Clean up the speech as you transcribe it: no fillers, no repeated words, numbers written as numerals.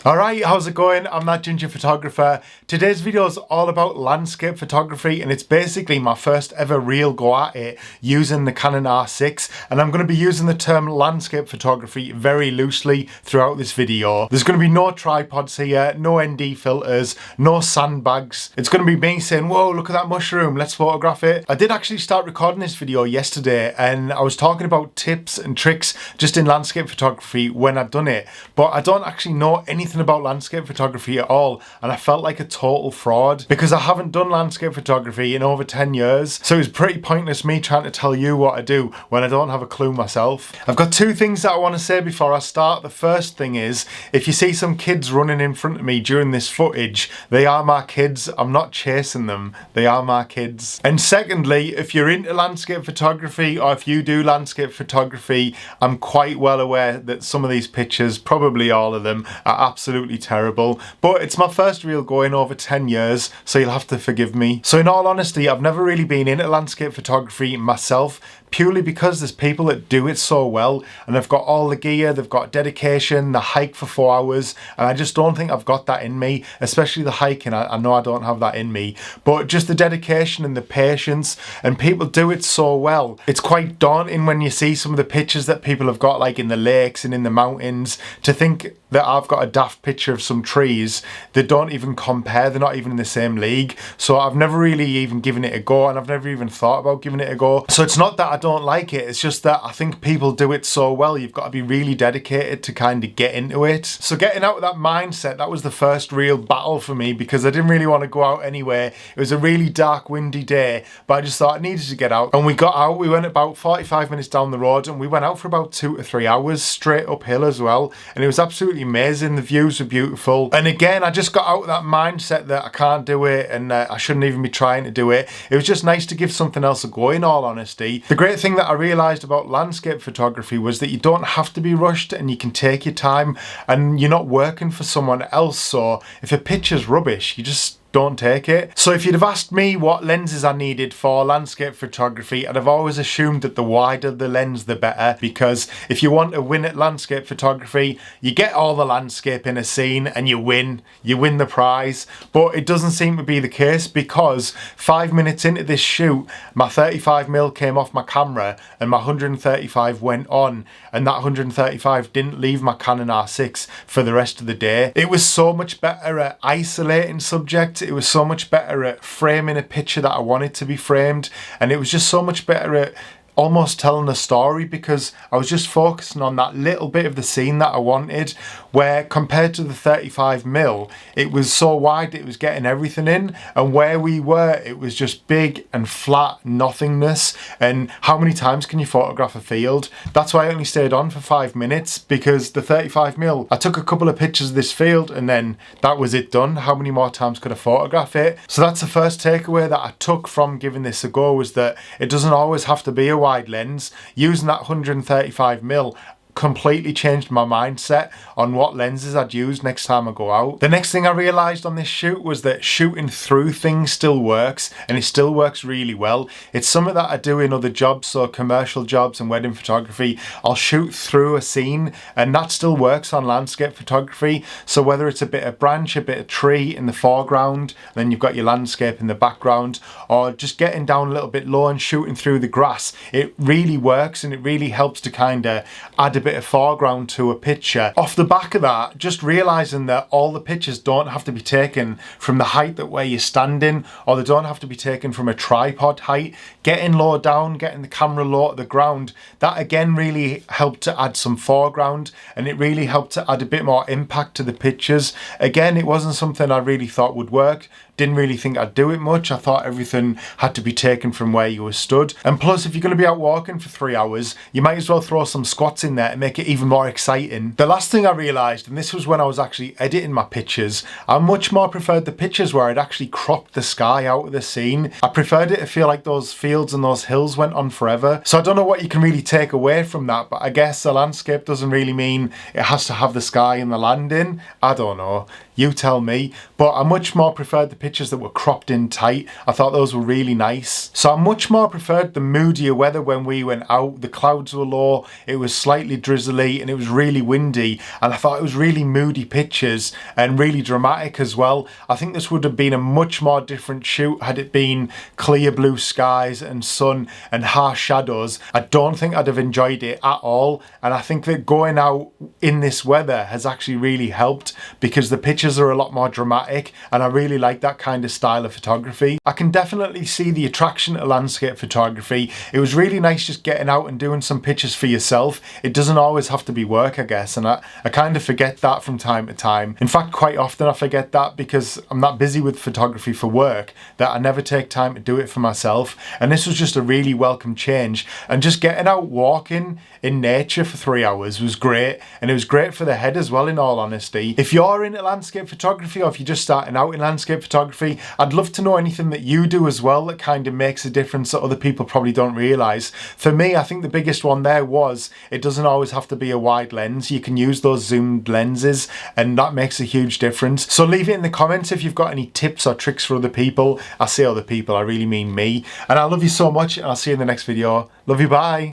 Alright, how's it going? I'm that ginger photographer. Today's video is all about landscape photography, and it's basically my first ever real go at it using the Canon R6, and I'm going to be using the term landscape photography very loosely throughout this video. There's going to be no tripods here, no ND filters, no sandbags. It's going to be me saying, whoa, look at that mushroom, let's photograph it. I did actually start recording this video yesterday, and I was talking about tips and tricks just in landscape photography when I'd done it, but I don't actually know anything about landscape photography at all, and I felt like a total fraud because I haven't done landscape photography in over 10 years, so it's pretty pointless me trying to tell you what I do when I don't have a clue myself. I've got two things that I want to say before I start. The first thing is, if you see some kids running in front of me during this footage, they are my kids. I'm not chasing them, they are my kids. And secondly, if you're into landscape photography, or if you do landscape photography, I'm quite well aware that some of these pictures, probably all of them, are absolutely terrible, but it's my first real go in over 10 years, so you'll have to forgive me. So in all honesty, I've never really been into landscape photography myself, purely because there's people that do it so well, and they've got all the gear, they've got dedication, the hike for 4 hours, and I just don't think I've got that in me, especially the hiking. I know I don't have that in me, but just the dedication and the patience, and people do it so well. It's quite daunting when you see some of the pictures that people have got, like in the lakes and in the mountains, to think that I've got a daft picture of some trees that don't even compare, they're not even in the same league. So I've never really even given it a go, and I've never even thought about giving it a go. So it's not that I don't like it, it's just that I think people do it so well, you've got to be really dedicated to kind of get into it. So getting out of that mindset, that was the first real battle for me, because I didn't really want to go out anywhere. It was a really dark, windy day, but I just thought I needed to get out. And we got out, we went about 45 minutes down the road, and we went out for about 2 to 3 hours, straight uphill as well. And it was absolutely amazing, the views were beautiful. And again, I just got out of that mindset that I can't do it, and I shouldn't even be trying to do it. It was just nice to give something else a go, in all honesty. The great thing that I realised about landscape photography was that you don't have to be rushed, and you can take your time, and you're not working for someone else. So if a picture's rubbish, you just don't take it. So if you'd have asked me what lenses I needed for landscape photography, I'd have always assumed that the wider the lens, the better, because if you want to win at landscape photography, you get all the landscape in a scene and you win the prize. But it doesn't seem to be the case, because 5 minutes into this shoot, my 35mm came off my camera and my 135 went on, and that 135 didn't leave my Canon R6 for the rest of the day. It was so much better at isolating subjects, it was so much better at framing a picture that I wanted to be framed, and it was just so much better at almost telling a story, because I was just focusing on that little bit of the scene that I wanted, where compared to the 35mm, it was so wide that it was getting everything in, and where we were, it was just big and flat nothingness. And how many times can you photograph a field? That's why I only stayed on for 5 minutes, because the 35mm, I took a couple of pictures of this field and then that was it, done. How many more times could I photograph it? So that's the first takeaway that I took from giving this a go, was that it doesn't always have to be a wide lens. Using that 135mm completely changed my mindset on what lenses I'd use next time I go out. The next thing I realised on this shoot was that shooting through things still works, and it still works really well. It's something that I do in other jobs, so commercial jobs and wedding photography. I'll shoot through a scene, and that still works on landscape photography. So whether it's a bit of branch, a bit of tree in the foreground, then you've got your landscape in the background, or just getting down a little bit low and shooting through the grass, it really works, and it really helps to kind of add a bit of foreground to a picture. Off the back of that, just realizing that all the pictures don't have to be taken from the height that where you're standing, or they don't have to be taken from a tripod height. Getting low down, getting the camera low to the ground, that again really helped to add some foreground, and it really helped to add a bit more impact to the pictures. Again, it wasn't something I really thought would work. Didn't really think I'd do it much. I thought everything had to be taken from where you were stood. And plus, if you're going to be out walking for 3 hours, you might as well throw some squats in there to make it even more exciting. The last thing I realised, and this was when I was actually editing my pictures, I much more preferred the pictures where I'd actually cropped the sky out of the scene. I preferred it to feel like those fields and those hills went on forever. So I don't know what you can really take away from that, but I guess the landscape doesn't really mean it has to have the sky and the land in. I don't know. You tell me. But I much more preferred the pictures that were cropped in tight. I thought those were really nice. So I much more preferred the moodier weather when we went out. The clouds were low, it was slightly drizzly, and it was really windy, and I thought it was really moody pictures and really dramatic as well. I think this would have been a much more different shoot had it been clear blue skies and sun and harsh shadows. I don't think I'd have enjoyed it at all, and I think that going out in this weather has actually really helped because the pictures are a lot more dramatic, and I really like that kind of style of photography. I can definitely see the attraction to landscape photography. It was really nice just getting out and doing some pictures for yourself. It doesn't always have to be work, I guess, and I kind of forget that from time to time. In fact, quite often I forget that because I'm that busy with photography for work that I never take time to do it for myself, and this was just a really welcome change. And just getting out walking in nature for 3 hours was great, and it was great for the head as well, in all honesty. If you're into landscape photography, or if you're just starting out in landscape photography, I'd love to know anything that you do as well that kind of makes a difference that other people probably don't realise. For me, I think the biggest one there was it doesn't always have to be a wide lens. You can use those zoomed lenses, and that makes a huge difference. So leave it in the comments if you've got any tips or tricks for other people. I say other people, I really mean me. And I love you so much, and I'll see you in the next video. Love you, bye.